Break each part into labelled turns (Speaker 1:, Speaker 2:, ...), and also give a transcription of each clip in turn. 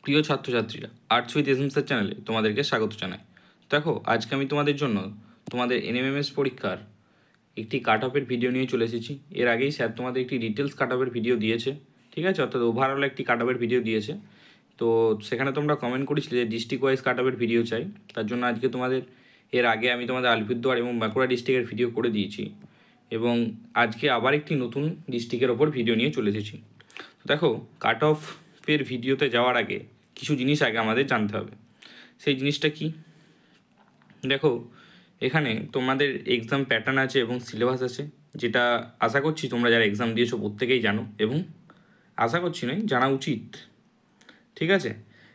Speaker 1: প্রিয় ছাত্রছাত্রীরা, arts with এসএমসের চ্যানেলে তোমাদেরকে স্বাগত জানাই। দেখো, আজকে আমি তোমাদের জন্য তোমাদের এনএমএমএস পরীক্ষার একটি কাট অফের ভিডিও নিয়ে চলে এসেছি। এর আগেই স্যার তোমাদের একটি ডিটেলস কাট অফের ভিডিও দিয়েছে, ঠিক আছে, অর্থাৎ ওভারঅল একটি কাট অফের ভিডিও দিয়েছে। তো সেখানে তোমরা কমেন্ট করেছিলে যে ডিস্ট্রিক্ট ওয়াইজ কাট অফের ভিডিও চাই। তার জন্য আজকে তোমাদের এর আগে আমি তোমাদের আলিপুরদুয়ার এবং বাঁকুড়া ডিস্ট্রিক্টের ভিডিও করে দিয়েছি, এবং আজকে আবার একটি নতুন ডিস্ট্রিক্টের ওপর ভিডিও নিয়ে চলে এসেছি। তো দেখো, কাট অফের ভিডিওতে যাওয়ার আগে কিছু জিনিস আগে আমাদের জানতে হবে। সেই জিনিসটা কি? দেখো, এখানে তোমাদের এক্সাম প্যাটার্ন আছে এবং সিলেবাস আছে, যেটা আশা করছি তোমরা যারা এক্সাম দিয়েছো প্রত্যেকেই জানো, এবং আশা করছি নয়, জানা উচিত। ঠিক আছে,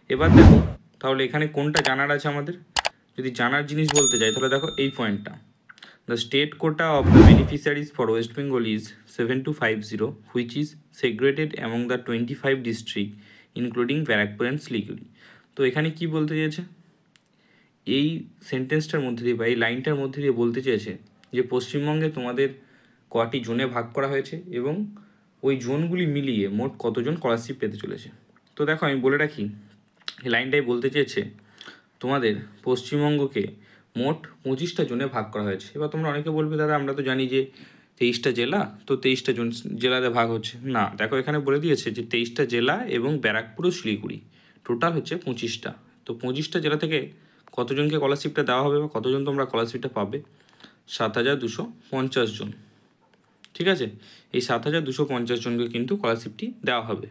Speaker 1: এবার দেখো তাহলে এখানে কোনটা জানার আছে আমাদের। যদি জানার জিনিস বলতে যাই তাহলে দেখো এই পয়েন্টটা, the state quota of the beneficiaries for West Bengal is 7250, which is segregated among the 25 district including Barrackpore and Siliguri. তো এখানে কি বলতে চেয়েছে? এই সেন্টেন্সটার মধ্যে দিয়ে বা এই লাইনটার মধ্যে দিয়ে বলতে চেয়েছে যে পশ্চিমবঙ্গে তোমাদের কটি জোনে ভাগ করা হয়েছে এবং ওই জোনগুলি মিলিয়ে মোট কতজন স্কলারশিপ পেতে চলেছে। তো দেখো, আমি বলে রাখি, এই লাইনটাই বলতে চেয়েছে তোমাদের পশ্চিমবঙ্গকে মোট 25টা জোনে ভাগ করা হয়েছে। এবার তোমরা অনেকে বলবে, দাদা আমরা তো জানি যে 23টা জেলা, তো 23টা জেলাতে ভাগ হচ্ছে না। দেখো, এখানে বলে দিয়েছে যে 23টা জেলা এবং ব্যারাকপুর ও শিলিগুড়ি, টোটাল হচ্ছে 25টা। তো 25টা জেলা থেকে কতজনকে স্কলারশিপটা দেওয়া হবে বা কতজন তোমরা স্কলারশিপটা পাবে? 7250 জন। ঠিক আছে, এই 7250 জনকে কিন্তু স্কলারশিপটি দেওয়া হবে।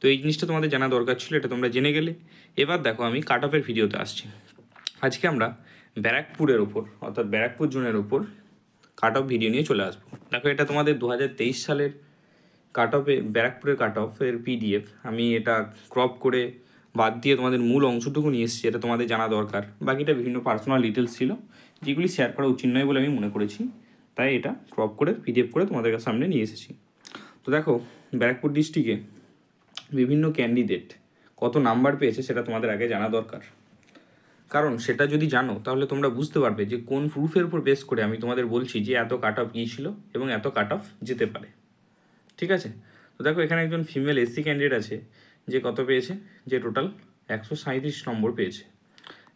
Speaker 1: তো এই জিনিসটা তোমাদের জানা দরকার ছিল, এটা তোমরা জেনে গেলে। এবার দেখো, আমি কাট অফের ভিডিওতে আসছি। আজকে আমরা ব্যারাকপুরের ওপর, অর্থাৎ ব্যারাকপুর জোনের ওপর কাট অফ ভিডিও নিয়ে চলে আসবো। দেখো, এটা তোমাদের 2023 সালের কাট অফে ব্যারাকপুরের কাট অফের পিডিএফ। আমি এটা ক্রপ করে বাদ দিয়ে তোমাদের মূল অংশটুকু নিয়ে এসেছি, এটা তোমাদের জানা দরকার। বাকিটা বিভিন্ন পার্সোনাল ডিটেলস ছিল, যেগুলি শেয়ার করা উচিত নয় বলে আমি মনে করেছি, তাই এটা ক্রপ করে পিডিএফ করে তোমাদের সামনে নিয়ে এসেছি। তো দেখো, ব্যারাকপুর ডিস্ট্রিক্টে বিভিন্ন ক্যান্ডিডেট কত নাম্বার পেয়েছে সেটা তোমাদের আগে জানা দরকার। কারণ সেটা যদি জানো তাহলে তোমরা বুঝতে পারবে যে কোন প্রুফের উপর বেস করে আমি তোমাদের বলছি যে এত কাট অফ গিয়েছিল এবং এত কাট অফ যেতে পারে। ঠিক আছে, তো দেখো, এখানে একজন ফিমেল এসসি ক্যান্ডিডেট আছে যে কত পেয়েছে, যে টোটাল 137 নম্বর পেয়েছে।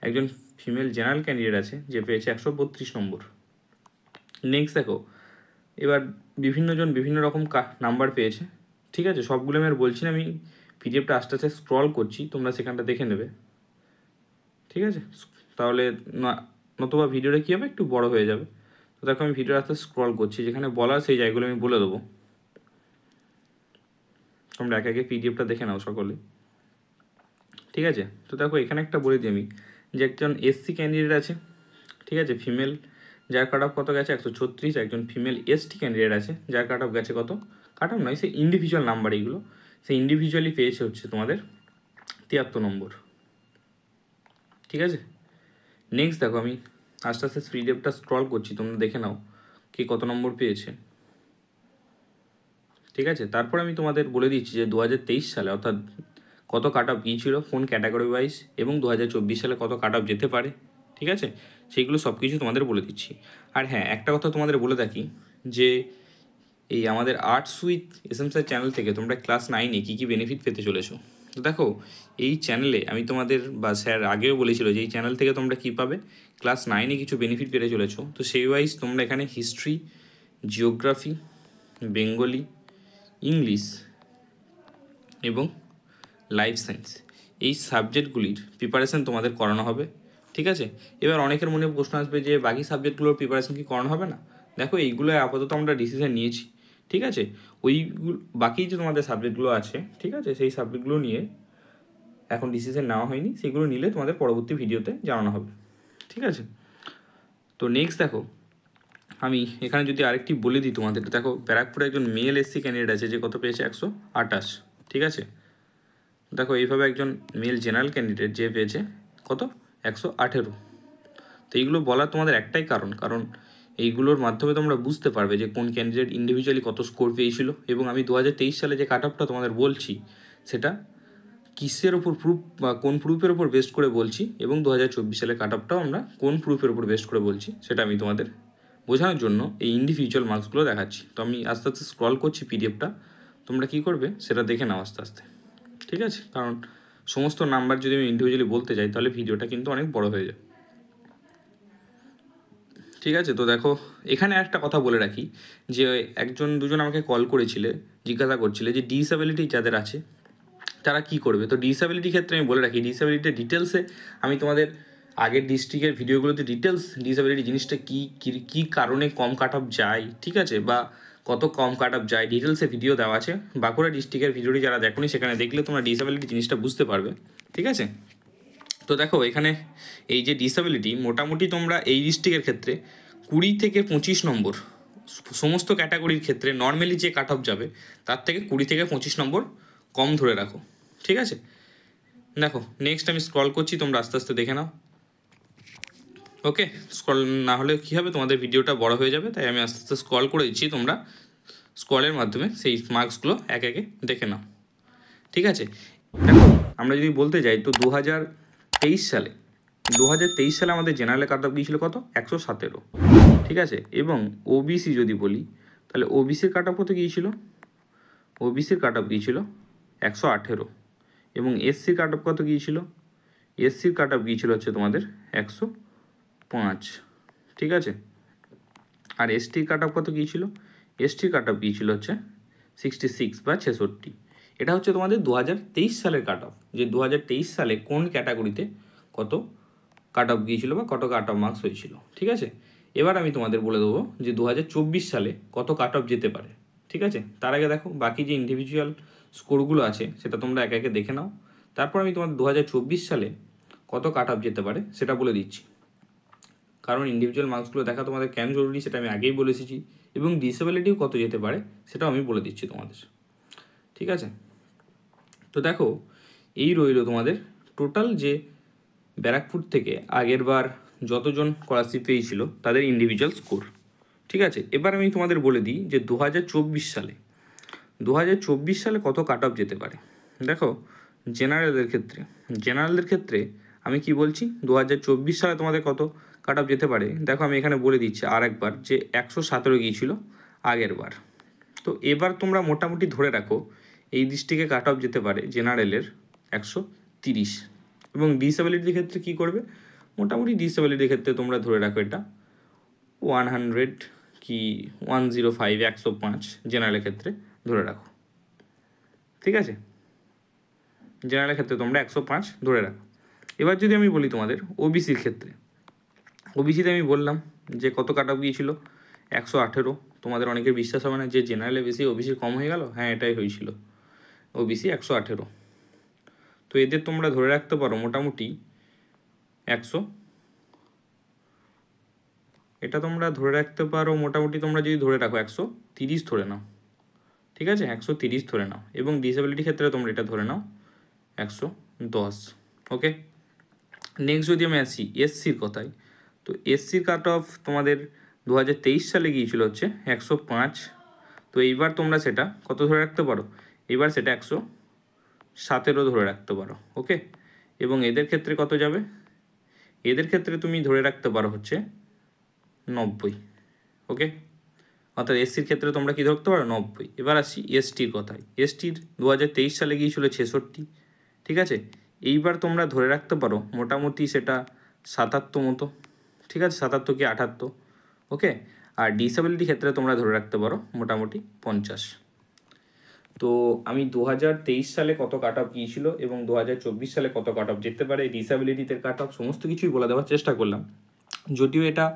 Speaker 1: একজন ফিমেল জেনারেল ক্যান্ডিডেট আছে যে পেয়েছে 132 নম্বর। নেক্সট দেখো, এবার বিভিন্নজন বিভিন্ন রকম নাম্বার পেয়েছে। ঠিক আছে, সবগুলো আমি আর বলছি না, আমি পিডিএফটা আস্তে আস্তে স্ক্রল করছি, তোমরা সেখানটা দেখে নেবে। ঠিক আছে, তাহলে নতুবা ভিডিওটা কী হবে, একটু বড় হয়ে যাবে। তো দেখো, আমি ভিডিও আস্তে স্ক্রল করছি, যেখানে বলা সেই জায়গাগুলো আমি বলে দেবো। তোমরা একে একে পিডিএফটা দেখে নাও সকলে। ঠিক আছে, তো দেখো, এখানে একটা বলে দিই আমি যে একজন এসসি ক্যান্ডিডেট আছে, ঠিক আছে, ফিমেল, যার কাট অফ কত গেছে 136। একজন ফিমেল এসটি ক্যান্ডিডেট আছে যার কাট অফ গেছে কত, কাট অফ নয়, সে ইন্ডিভিজুয়াল নাম্বার, এইগুলো সে ইন্ডিভিজুয়ালি পেয়েছে হচ্ছে তোমাদের 73 নম্বর। ঠিক আছে, নেক্সট দেখো, আমি আস্তে আস্তে পিডিএফটা স্ক্রল করছি, তোমরা দেখে নাও কি কত নম্বর পেয়েছে। ঠিক আছে, তারপর আমি তোমাদের বলে দিচ্ছি যে 2023 সালে অর্থাৎ কত কাট অফ গিয়েছিল কোন ক্যাটাগরি ওয়াইজ, এবং 2024 সালে কত কাট অফ যেতে পারে। ঠিক আছে, সেইগুলো সব কিছু তোমাদের বলে দিচ্ছি। আর হ্যাঁ, একটা কথা তোমাদের বলে থাকি যে এই আমাদের আর্টস উইথ এসএমসের চ্যানেল থেকে তোমরা ক্লাস 9-এ কী কী বেনিফিট পেতে চলেছো। তো দেখো, এই চ্যানেলে আমি তোমাদের বা স্যার আগেও বলেছিল যে এই চ্যানেল থেকে তোমরা কী পাবে, ক্লাস 9-এ কিছু বেনিফিট পেতে চলেছো। তো সেই ওয়াইজ তোমরা এখানে হিস্ট্রি, জিওগ্রাফি, বেঙ্গলি, ইংলিশ এবং লাইফ সায়েন্স, এই সাবজেক্টগুলির প্রিপারেশান তোমাদের করানো হবে। ঠিক আছে, এবার অনেকের মনে প্রশ্ন আসবে যে বাকি সাবজেক্টগুলোর প্রিপারেশান কি করানো হবে না। দেখো, এইগুলো আপাতত আমরা ডিসিশন নিয়েছি। ঠিক আছে, ওইগুলো বাকি যে তোমাদের সাবজেক্টগুলো আছে, ঠিক আছে, সেই সাবজেক্টগুলো নিয়ে এখন ডিসিশন নেওয়া হয়নি, সেগুলো নিলে তোমাদের পরবর্তী ভিডিওতে জানানো হবে। ঠিক আছে, তো নেক্সট দেখো, আমি এখানে যদি আরেকটি বলে দিই তোমাদের, দেখো, ব্যারাকপুরে একজন মেল এসসি ক্যান্ডিডেট আছে যে কত পেয়েছে 128। ঠিক আছে, দেখো, এইভাবে একজন মেল জেনারেল ক্যান্ডিডেট যে পেয়েছে কত 118। তো এইগুলো বলার তোমাদের একটাই কারণ এইগুলোর মাধ্যমে তোমরা বুঝতে পারবে যে কোন ক্যান্ডিডেট ইন্ডিভিজুয়ালি কত স্কোর পেয়েছিল। এবং আমি 2023 সালে যে কাট অফটা তোমাদের বলছি সেটা কিসের ওপর প্রুফ বা কোন প্রুফের ওপর বেস্ট করে বলছি, এবং 2024 সালে কাট অফটাও আমরা কোন প্রুফের ওপর বেস্ট করে বলছি, সেটা আমি তোমাদের বোঝানোর জন্য এই ইন্ডিভিজুয়াল মার্কসগুলো দেখাচ্ছি। তো আমি আস্তে আস্তে স্ক্রল করছি পিডিএফটা, তোমরা কী করবে সেটা দেখে নাও আস্তে আস্তে। ঠিক আছে, কারণ সমস্ত নাম্বার যদি আমি ইন্ডিভিজুয়ালি বলতে যাই তাহলে ভিডিওটা কিন্তু অনেক বড় হয়ে যায়। ঠিক আছে, তো দেখো এখানে একটা কথা বলে রাখি যে একজন দুজন আমাকে কল করেছিলে, জিজ্ঞাসা করছিলে যে ডিসএবিলিটি যাদের আছে তারা কি করবে। তো ডিসএবিলিটির ক্ষেত্রে আমি বলে রাখি, ডিসএবিলিটির ডিটেলসে আমি তোমাদের আগের ডিস্ট্রিক্টের ভিডিওগুলোতে ডিটেলস ডিসএবিলিটি জিনিসটা কী কারণে কম কাট অফ যায়, ঠিক আছে, বা কত কম কাট অফ যায়, ডিটেলসে ভিডিও দেওয়া আছে। বাঁকুড়া ডিস্ট্রিক্টের ভিডিওটি যারা দেখোনি সেখানে দেখলে তোমরা ডিসএবিলিটি জিনিসটা বুঝতে পারবে। ঠিক আছে, তো দেখো এখানে এই যে ডিসএবিলিটি মোটামুটি তোমরা এই ডিস্ট্রিক্টের ক্ষেত্রে 20 থেকে 25 নম্বর সমস্ত ক্যাটাগরির ক্ষেত্রে নর্মালি যে কাট অফ যাবে তার থেকে 20 থেকে 25 নম্বর কম ধরে রাখো। ঠিক আছে, দেখো নেক্সট আমি স্ক্রল করছি, তোমরা আস্তে আস্তে দেখে নাও। ওকে, স্ক্রল না হলে কী হবে, তোমাদের ভিডিওটা বড় হয়ে যাবে, তাই আমি আস্তে আস্তে স্ক্রল করে দিচ্ছি, তোমরা স্ক্রলের মাধ্যমে সেই মার্কসগুলো এক একে দেখে নাও। ঠিক আছে, দেখো আমরা যদি বলতে যাই তো 2023 সালে আমাদের জেনারেলে কাট অফ গিয়েছিল কত, 117। ঠিক আছে, এবং ওবিসি যদি বলি তাহলে ওবিসির কাট অফ কত গিয়েছিল, ওবিসির কাট অফ গিয়েছিল 118, এবং এসসির কাট অফ কত গিয়েছিল, এসসির কাট অফ গিয়েছিল হচ্ছে তোমাদের 105। ঠিক আছে, আর এসটির কাট অফ কত গিয়েছিল, এসটির কাট অফ গিয়েছিল হচ্ছে 66 বা 66। এটা হচ্ছে তোমাদের 2023 সালের কাট অফ, যে 2023 সালে কোন ক্যাটাগরিতে কত কাট অফ গিয়েছিল বা কত কাট অফ মার্কস হয়েছিল। ঠিক আছে, এবার আমি তোমাদের বলে দেবো যে 2024 সালে কত কাট অফ যেতে পারে। ঠিক আছে, তার আগে দেখো বাকি যে ইন্ডিভিজুয়াল স্কোরগুলো আছে সেটা তোমরা একে একে দেখে নাও, তারপর আমি তোমাদের 2024 সালে কত কাট অফ যেতে পারে সেটা বলে দিচ্ছি। কারণ ইন্ডিভিজুয়াল মার্কসগুলো দেখা তোমাদের কেন জরুরি সেটা আমি আগেই বলে এসেছি, এবং ডিসেবিলিটিও কত যেতে পারে সেটাও আমি বলে দিচ্ছি তোমাদের। ঠিক আছে, তো দেখো এই রইল তোমাদের টোটাল যে ব্যারাকপুর থেকে আগের বার যতজন স্কলারশিপ পেয়েছিল তাদের ইন্ডিভিজুয়াল স্কোর। ঠিক আছে, এবার আমি তোমাদের বলে দিই যে 2024 সালে কত কাট অফ যেতে পারে। দেখো জেনারেলদের ক্ষেত্রে আমি কি বলছি, 2024 সালে তোমাদের কত কাট অফ যেতে পারে। দেখো আমি এখানে বলে দিচ্ছি আর একবার যে 117 গিয়েছিল আগের বার। তো এবার তোমরা মোটামুটি ধরে রাখো এই ডিস্ট্রিক্টে কাট অফ যেতে পারে জেনারেলের 130, এবং ডিসেবিলিটির ক্ষেত্রে কী করবে, মোটামুটি ডিসেবিলিটির ক্ষেত্রে তোমরা ধরে রাখো এটা 100 কি 105, 105 জেনারেলের ক্ষেত্রে ধরে রাখো। ঠিক আছে, জেনারেলের ক্ষেত্রে তোমরা 105 ধরে রাখো। এবার যদি আমি বলি তোমাদের ওবিসির ক্ষেত্রে, ওবিসিতে আমি বললাম যে কত কাট অফ গিয়েছিল 118। তোমাদের অনেকের বিশ্বাস হবে না যে জেনারেলে বেশি ওবিসি কম হয়ে গেল, হ্যাঁ এটাই হয়েছিল, ওবিসি 118। তো এদের তোমরা ধরে রাখতে পারো মোটামুটি 100, এটা তোমরা ধরে রাখতে পারো মোটামুটি, তোমরা যদি ধরে রাখো 130 ধরে নাও। ঠিক আছে, 130 ধরে নাও, এবং ডিসেবিলিটির ক্ষেত্রে তোমরা এটা ধরে নাও 110। ওকে, নেক্সট যদি আমি আসি এসসির কথায়, তো এসসির কাট অফ তোমাদের 2023 সালে গিয়েছিল হচ্ছে 105। তো এইবার তোমরা সেটা কত ধরে রাখতে পারো, এবার সেটা 117 ধরে রাখতে পারো। ওকে, এবং এদের ক্ষেত্রে কত যাবে, এদের ক্ষেত্রে তুমি ধরে রাখতে পারো হচ্ছে 90। ওকে, অর্থাৎ এসসির ক্ষেত্রে তোমরা কী ধরতে পারো 90। এবার আসি এসটির কথায়, এসটির 2023 সালে গিয়েছিল 66। ঠিক আছে, এইবার তোমরা ধরে রাখতে পারো মোটামুটি সেটা 77 মতো। ঠিক আছে, 77 কি 78। ওকে, আর ডিসেবিলিটি ক্ষেত্রে তোমরা ধরে রাখতে পারো মোটামুটি 50। তো আমি 2023 সালে কত কাট অফ গিয়েছিল এবং 2024 সালে কত কাট অফ যেতে পারে, ডিসেবিলিটিতে কাট অফ সমস্ত কিছুই বলে দেওয়ার চেষ্টা করলাম, যদিও এটা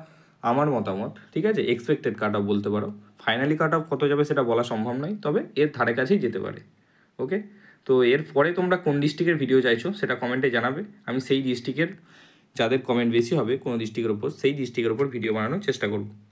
Speaker 1: আমার মতামত। ঠিক আছে, এক্সপেক্টেড কাট অফ বলতে পারো, ফাইনালি কাট অফ কত যাবে সেটা বলা সম্ভব নয়, তবে এর ধারে কাছেই যেতে পারে। ওকে, তো এর পরে তোমরা কোন ডিস্ট্রিক্টের ভিডিও চাইছো সেটা কমেন্টে জানাবে, আমি সেই ডিস্ট্রিক্টের যাদের কমেন্ট বেশি হবে কোনো ডিস্ট্রিক্টের ওপর, সেই ডিস্ট্রিক্টের ওপর ভিডিও বানানোর চেষ্টা করব।